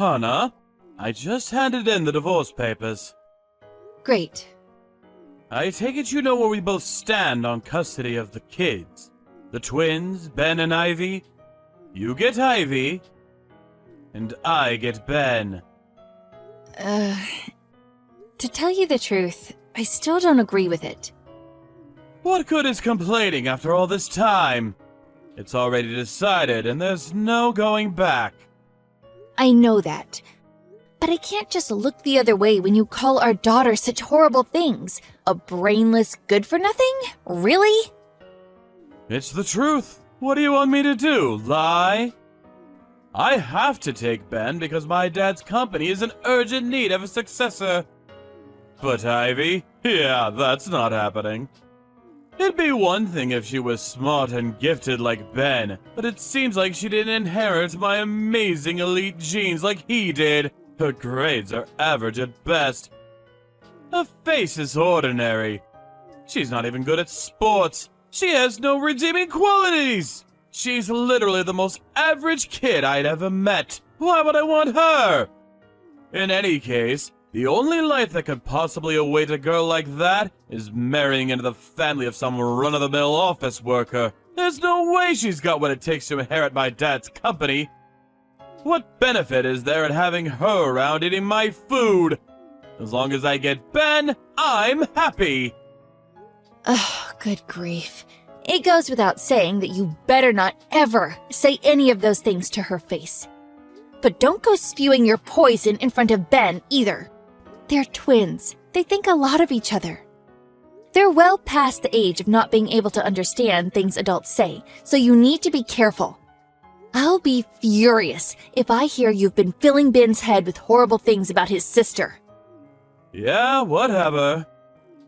Hannah, I just handed in the divorce papers. Great. I take it you know where we both stand on custody of the kids. The twins, Ben and Ivy. You get Ivy, and I get Ben. To tell you the truth, I still don't agree with it. What good is complaining after all this time? It's already decided, and there's no going back. I know that. But I can't just look the other way when you call our daughter such horrible things. A brainless good-for-nothing? Really? It's the truth. What do you want me to do, lie? I have to take Ben because my dad's company is in urgent need of a successor. But Ivy? Yeah, that's not happening. It'd be one thing if she was smart and gifted like Ben, but it seems like she didn't inherit my amazing elite genes like he did. Her grades are average at best. Her face is ordinary. She's not even good at sports. She has no redeeming qualities. She's literally the most average kid I'd ever met. Why would I want her? In any case, the only life that could possibly await a girl like that is marrying into the family of some run-of-the-mill office worker. There's no way she's got what it takes to inherit my dad's company. What benefit is there in having her around eating my food? As long as I get Ben, I'm happy. Ugh, good grief. It goes without saying that you better not ever say any of those things to her face. But don't go spewing your poison in front of Ben either. They're twins. They think a lot of each other. They're well past the age of not being able to understand things adults say, so you need to be careful. I'll be furious if I hear you've been filling Ben's head with horrible things about his sister. Yeah, whatever.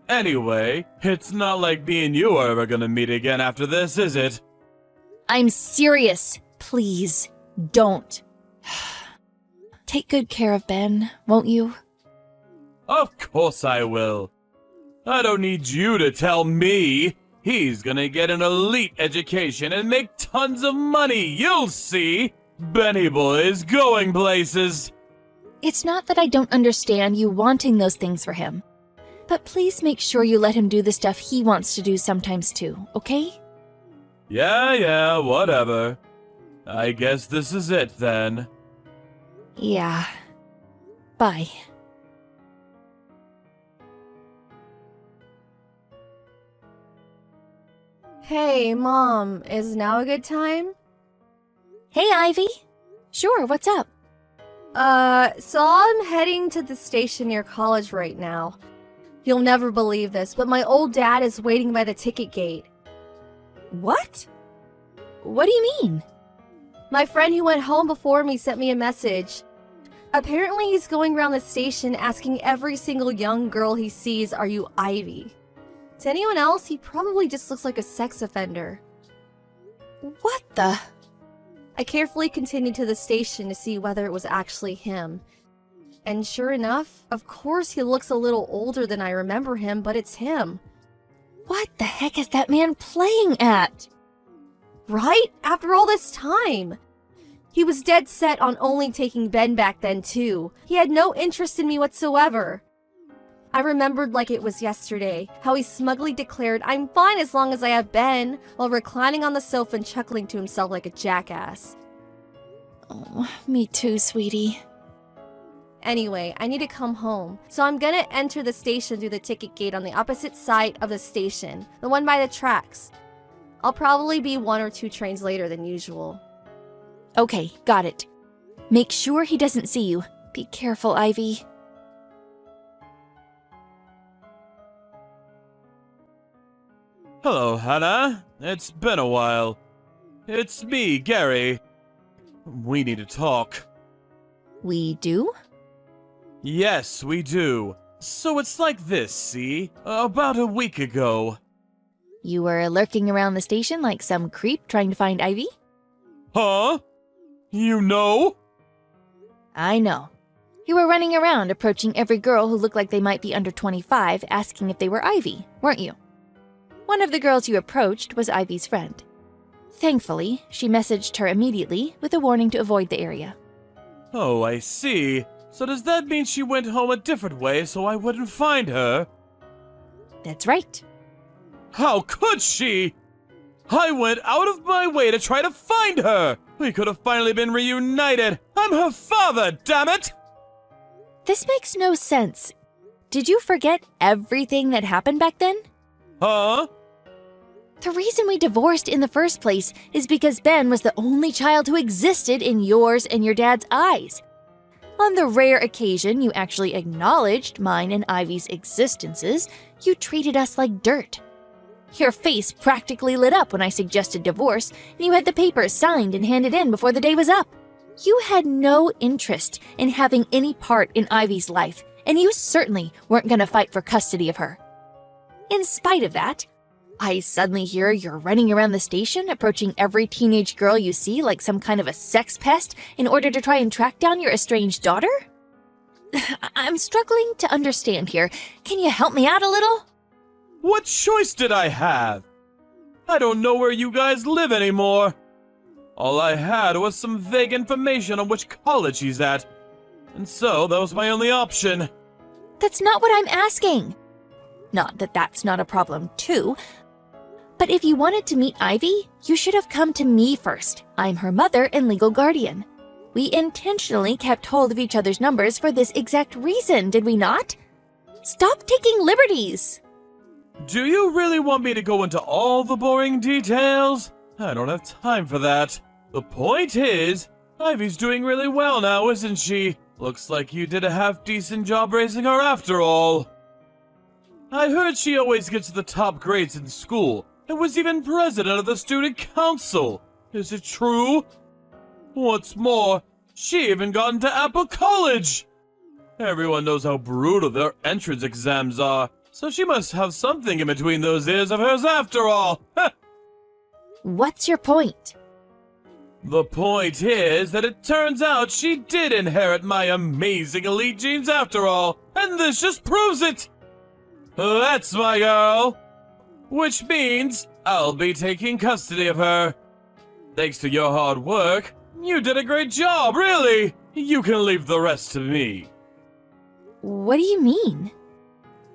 Anyway, it's not like me and you are ever gonna meet again after this, is it? I'm serious. Please, don't. Take good care of Ben, won't you? Of course I will. I don't need you to tell me. He's gonna get an elite education and make tons of money, you'll see! Benny boy's going places! It's not that I don't understand you wanting those things for him. But please make sure you let him do the stuff he wants to do sometimes too, okay? Yeah, whatever. I guess this is it then. Yeah. Bye. Hey, Mom, is now a good time? Hey, Ivy. Sure, what's up? So I'm heading to the station near college right now. You'll never believe this, but my old dad is waiting by the ticket gate. What? What do you mean? My friend who went home before me sent me a message. Apparently he's going around the station asking every single young girl he sees, "Are you Ivy?" To anyone else, he probably just looks like a sex offender. What the? I carefully continued to the station to see whether it was actually him. And sure enough, of course he looks a little older than I remember him, but it's him. What the heck is that man playing at? Right? After all this time! He was dead set on only taking Ben back then too. He had no interest in me whatsoever. I remembered like it was yesterday, how he smugly declared, "I'm fine as long as I have Ben," while reclining on the sofa and chuckling to himself like a jackass. Oh, me too, sweetie. Anyway, I need to come home, so I'm gonna enter the station through the ticket gate on the opposite side of the station, the one by the tracks. I'll probably be 1 or 2 trains later than usual. Okay, got it. Make sure he doesn't see you. Be careful, Ivy. Hello, Hannah. It's been a while. It's me, Gary. We need to talk. We do? Yes, we do. So it's like this, see? About a week ago. You were lurking around the station like some creep trying to find Ivy? Huh? You know? I know. You were running around approaching every girl who looked like they might be under 25 asking if they were Ivy, weren't you? One of the girls you approached was Ivy's friend. Thankfully, she messaged her immediately with a warning to avoid the area. Oh, I see. So does that mean she went home a different way so I wouldn't find her? That's right. How could she? I went out of my way to try to find her. We could have finally been reunited. I'm her father, damn it! This makes no sense. Did you forget everything that happened back then? Huh? The reason we divorced in the first place is because Ben was the only child who existed in yours and your dad's eyes. On the rare occasion you actually acknowledged mine and Ivy's existences, you treated us like dirt. Your face practically lit up when I suggested divorce, and you had the papers signed and handed in before the day was up. You had no interest in having any part in Ivy's life, and you certainly weren't going to fight for custody of her. In spite of that, I suddenly hear you're running around the station, approaching every teenage girl you see like some kind of a sex pest in order to try and track down your estranged daughter? I'm struggling to understand here. Can you help me out a little? What choice did I have? I don't know where you guys live anymore. All I had was some vague information on which college he's at. And so that was my only option. That's not what I'm asking. Not that that's not a problem, too. But if you wanted to meet Ivy, you should have come to me first. I'm her mother and legal guardian. We intentionally kept hold of each other's numbers for this exact reason, did we not? Stop taking liberties! Do you really want me to go into all the boring details? I don't have time for that. The point is, Ivy's doing really well now, isn't she? Looks like you did a half-decent job raising her after all. I heard she always gets the top grades in school, and was even president of the student council. Is it true? What's more, she even got into Apple College! Everyone knows how brutal their entrance exams are, so she must have something in between those ears of hers after all. What's your point? The point is that it turns out she did inherit my amazing elite genes after all, and this just proves it! That's my girl! Which means I'll be taking custody of her. Thanks to your hard work, you did a great job, really! You can leave the rest to me. What do you mean?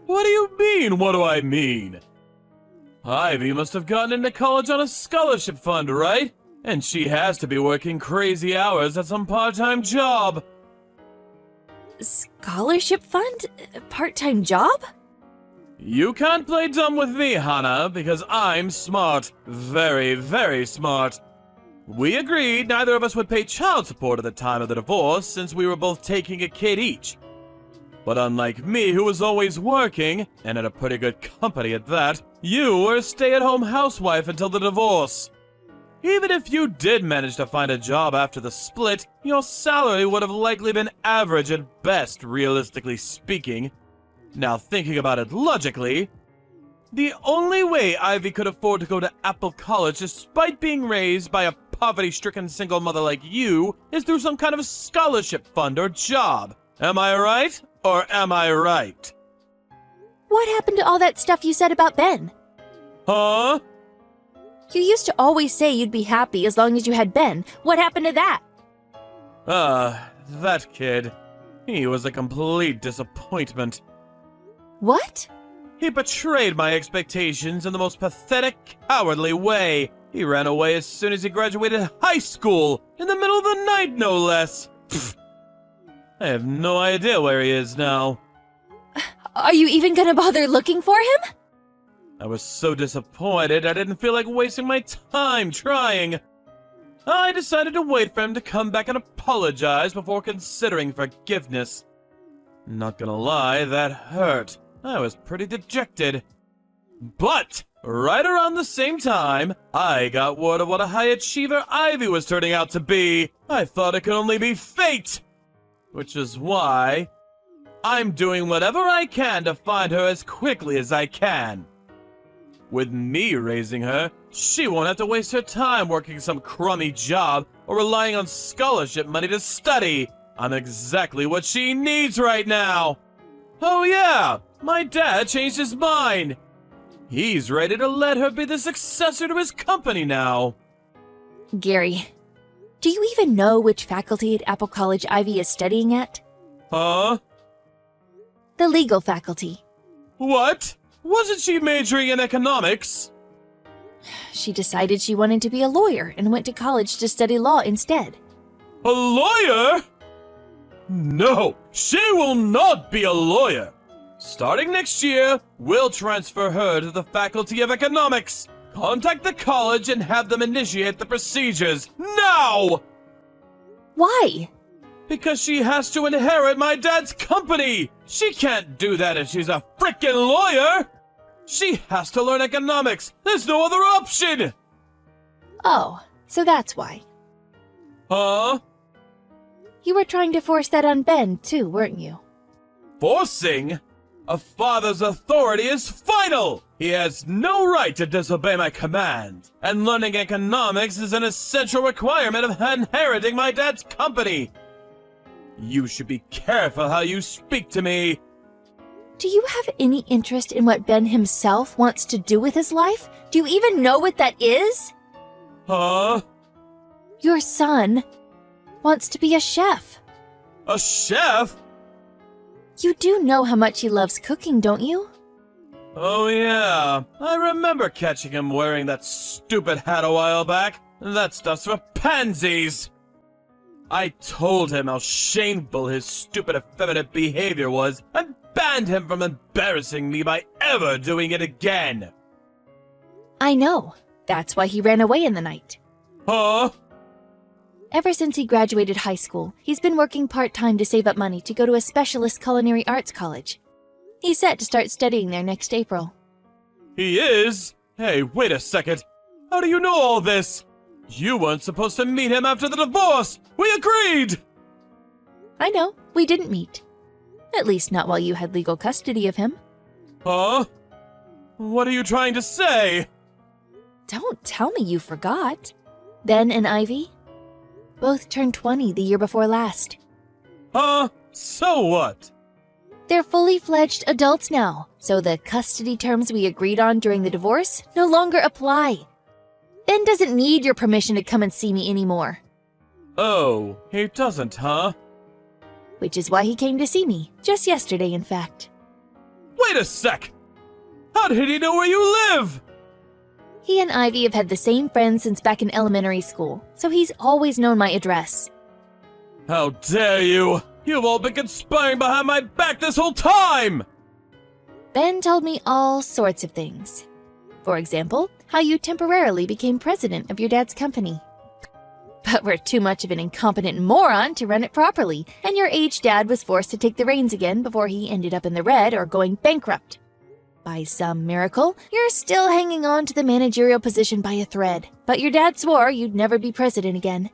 What do you mean, what do I mean? Ivy must have gotten into college on a scholarship fund, right? And she has to be working crazy hours at some part-time job. Scholarship fund? Part-time job? You can't play dumb with me, Hannah, because I'm smart. Very, very smart. We agreed neither of us would pay child support at the time of the divorce since we were both taking a kid each. But unlike me, who was always working, and at a pretty good company at that, you were a stay-at-home housewife until the divorce. Even if you did manage to find a job after the split, your salary would have likely been average at best, realistically speaking. Now thinking about it logically, the only way Ivy could afford to go to Apple College despite being raised by a poverty-stricken single mother like you is through some kind of scholarship fund or job. Am I right? Or am I right? What happened to all that stuff you said about Ben? Huh? You used to always say you'd be happy as long as you had Ben. What happened to that? That kid. He was a complete disappointment. What? He betrayed my expectations in the most pathetic, cowardly way. He ran away as soon as he graduated high school, in the middle of the night, no less. Pfft. I have no idea where he is now. Are you even gonna bother looking for him? I was so disappointed I didn't feel like wasting my time trying. I decided to wait for him to come back and apologize before considering forgiveness. Not gonna lie, that hurt. I was pretty dejected. But, right around the same time, I got word of what a high achiever Ivy was turning out to be. I thought it could only be fate. Which is why I'm doing whatever I can to find her as quickly as I can. With me raising her, she won't have to waste her time working some crummy job or relying on scholarship money to study. I'm exactly what she needs right now. Oh yeah, my dad changed his mind. He's ready to let her be the successor to his company now. Gary, Do you even know which faculty at Apple College Ivy is studying at? Huh? The legal faculty. What? Wasn't she majoring in economics? She decided she wanted to be a lawyer and went to college to study law instead. A lawyer? No, she will not be a lawyer. Starting next year, we'll transfer her to the Faculty of Economics. Contact the college and have them initiate the procedures now! Why? Because she has to inherit my dad's company! She can't do that if she's a frickin' lawyer! She has to learn economics! There's no other option! Oh, so that's why. Huh? You were trying to force that on Ben, too, weren't you? Forcing? A father's authority is final! He has no right to disobey my command, and learning economics is an essential requirement of inheriting my dad's company. You should be careful how you speak to me. Do you have any interest in what Ben himself wants to do with his life? Do you even know what that is? Huh? Your son wants to be a chef. A chef? You do know how much he loves cooking, don't you? Oh yeah, I remember catching him wearing that stupid hat a while back. That stuff's for pansies. I told him how shameful his stupid effeminate behavior was and banned him from embarrassing me by ever doing it again. I know. That's why he ran away in the night. Huh? Ever since he graduated high school, he's been working part-time to save up money to go to a specialist culinary arts college. He's set to start studying there next April. He is? Hey, wait a second. How do you know all this? You weren't supposed to meet him after the divorce! We agreed! I know, we didn't meet. At least not while you had legal custody of him. Huh? What are you trying to say? Don't tell me you forgot. Ben and Ivy both turned 20 the year before last. Huh? So what? They're fully fledged adults now, so the custody terms we agreed on during the divorce no longer apply. Ben doesn't need your permission to come and see me anymore. Oh, he doesn't, huh? Which is why he came to see me, just yesterday in fact. Wait a sec! How did he know where you live? He and Ivy have had the same friends since back in elementary school, so he's always known my address. How dare you! You've all been conspiring behind my back this whole time! Ben told me all sorts of things. For example, how you temporarily became president of your dad's company. But we're too much of an incompetent moron to run it properly, and your aged dad was forced to take the reins again before he ended up in the red or going bankrupt. By some miracle, you're still hanging on to the managerial position by a thread, but your dad swore you'd never be president again.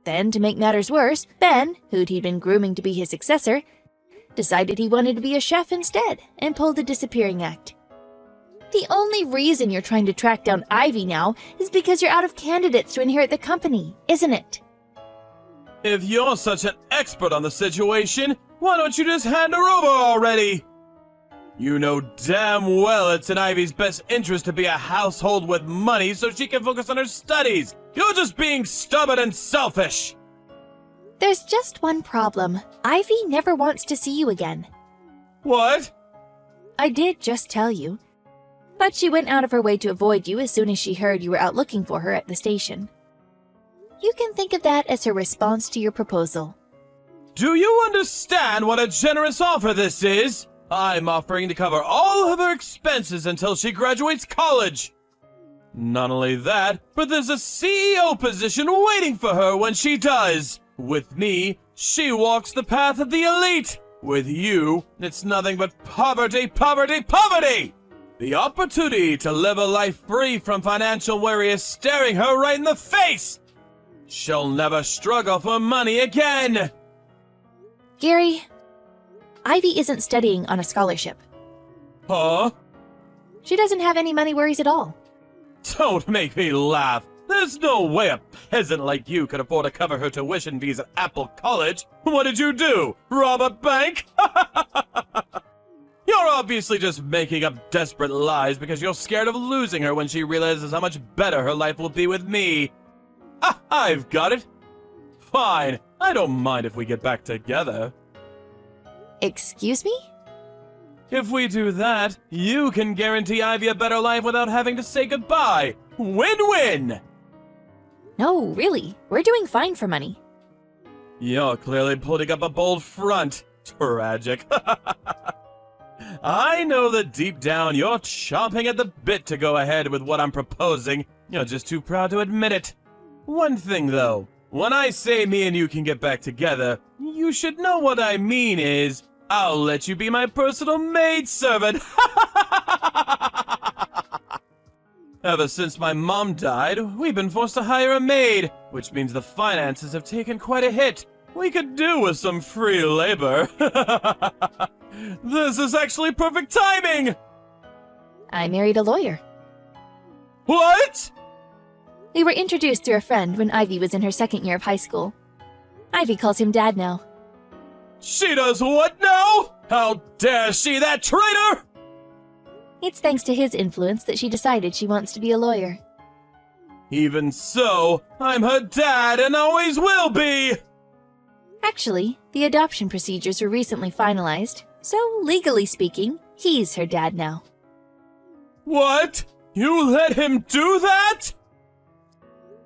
Then, to make matters worse, Ben, who'd he'd been grooming to be his successor, decided he wanted to be a chef instead and pulled a disappearing act. The only reason you're trying to track down Ivy now is because you're out of candidates to inherit the company, isn't it? If you're such an expert on the situation, why don't you just hand her over already? You know damn well it's in Ivy's best interest to be a household with money so she can focus on her studies. You're just being stubborn and selfish. There's just one problem. Ivy never wants to see you again. What? I did just tell you. But she went out of her way to avoid you as soon as she heard you were out looking for her at the station. You can think of that as her response to your proposal. Do you understand what a generous offer this is? I'm offering to cover all of her expenses until she graduates college. Not only that, but there's a CEO position waiting for her when she does. With me, she walks the path of the elite. With you, it's nothing but poverty, poverty, poverty! The opportunity to live a life free from financial worry is staring her right in the face! She'll never struggle for money again! Gary, Ivy isn't studying on a scholarship. Huh? She doesn't have any money worries at all. Don't make me laugh. There's no way a peasant like you could afford to cover her tuition fees at Apple College. What did you do? Rob a bank? You're obviously just making up desperate lies because you're scared of losing her when she realizes how much better her life will be with me. Ah, I've got it. fine. I don't mind if we get back together. Excuse me? If we do that, you can guarantee Ivy a better life without having to say goodbye. Win-win! No, really. We're doing fine for money. You're clearly putting up a bold front. Tragic. I know that deep down you're chomping at the bit to go ahead with what I'm proposing. You're just too proud to admit it. One thing though, when I say me and you can get back together, you should know what I mean is, I'll let you be my personal maidservant. Ever since my mom died, we've been forced to hire a maid, which means the finances have taken quite a hit. We could do with some free labor. This is actually perfect timing! I married a lawyer. What? We were introduced through a friend when Ivy was in her second year of high school. Ivy calls him Dad now. She does what now? How dare she, that traitor! It's thanks to his influence that she decided she wants to be a lawyer. Even so, I'm her dad and always will be! Actually, the adoption procedures were recently finalized, so legally speaking, he's her dad now. What? You let him do that?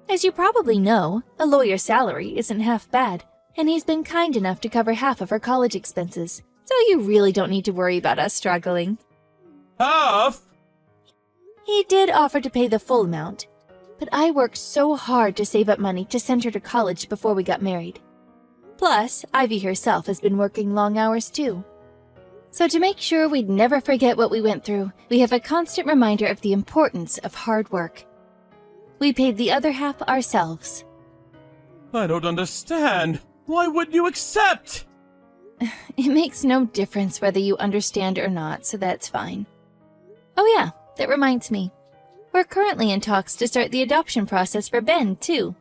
As you probably know, a lawyer's salary isn't half bad, and he's been kind enough to cover half of her college expenses, so you really don't need to worry about us struggling. Half? He did offer to pay the full amount, but I worked so hard to save up money to send her to college before we got married. Plus, Ivy herself has been working long hours too. So to make sure we'd never forget what we went through, we have a constant reminder of the importance of hard work. We paid the other half ourselves. I don't understand. Why wouldn't you accept? It makes no difference whether you understand or not, so that's fine. Oh yeah, that reminds me. We're currently in talks to start the adoption process for Ben, too.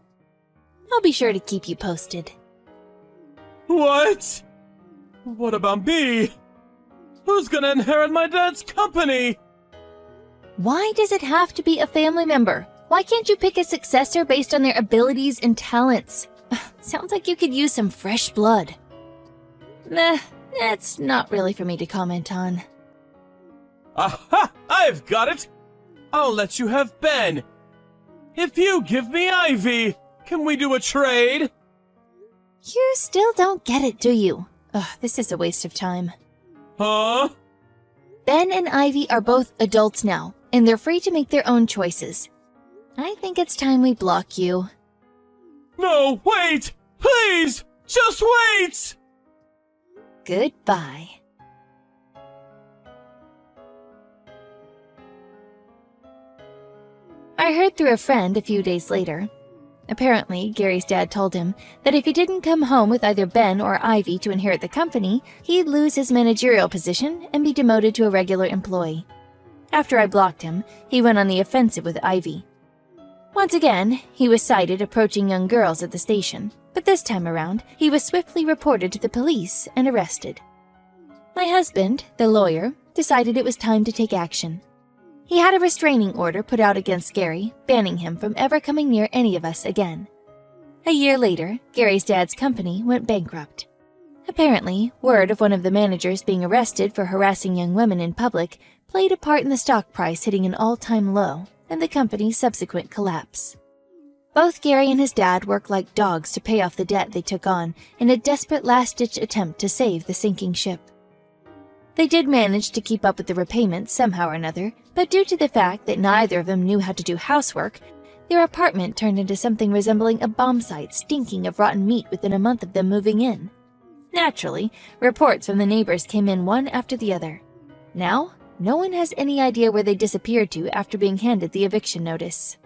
I'll be sure to keep you posted. What? What about me? Who's gonna inherit my dad's company? Why does it have to be a family member? Why can't you pick a successor based on their abilities and talents? Sounds like you could use some fresh blood. Nah, that's not really for me to comment on. Aha! I've got it! I'll let you have Ben. If you give me Ivy, can we do a trade? You still don't get it, do you? Ugh, this is a waste of time. Huh? Ben and Ivy are both adults now, and they're free to make their own choices. I think it's time we block you. No, wait! Please! Just wait! Goodbye. I heard through a friend a few days later. Apparently, Gary's dad told him that if he didn't come home with either Ben or Ivy to inherit the company, he'd lose his managerial position and be demoted to a regular employee. After I blocked him, he went on the offensive with Ivy. Once again, he was sighted approaching young girls at the station, but this time around, he was swiftly reported to the police and arrested. My husband, the lawyer, decided it was time to take action. He had a restraining order put out against Gary, banning him from ever coming near any of us again. A year later, Gary's dad's company went bankrupt. Apparently, word of one of the managers being arrested for harassing young women in public played a part in the stock price hitting an all-time low and the company's subsequent collapse. Both Gary and his dad worked like dogs to pay off the debt they took on in a desperate last-ditch attempt to save the sinking ship. They did manage to keep up with the repayments somehow or another, but due to the fact that neither of them knew how to do housework, their apartment turned into something resembling a bomb site stinking of rotten meat within a month of them moving in. Naturally, reports from the neighbors came in one after the other. Now, no one has any idea where they disappeared to after being handed the eviction notice.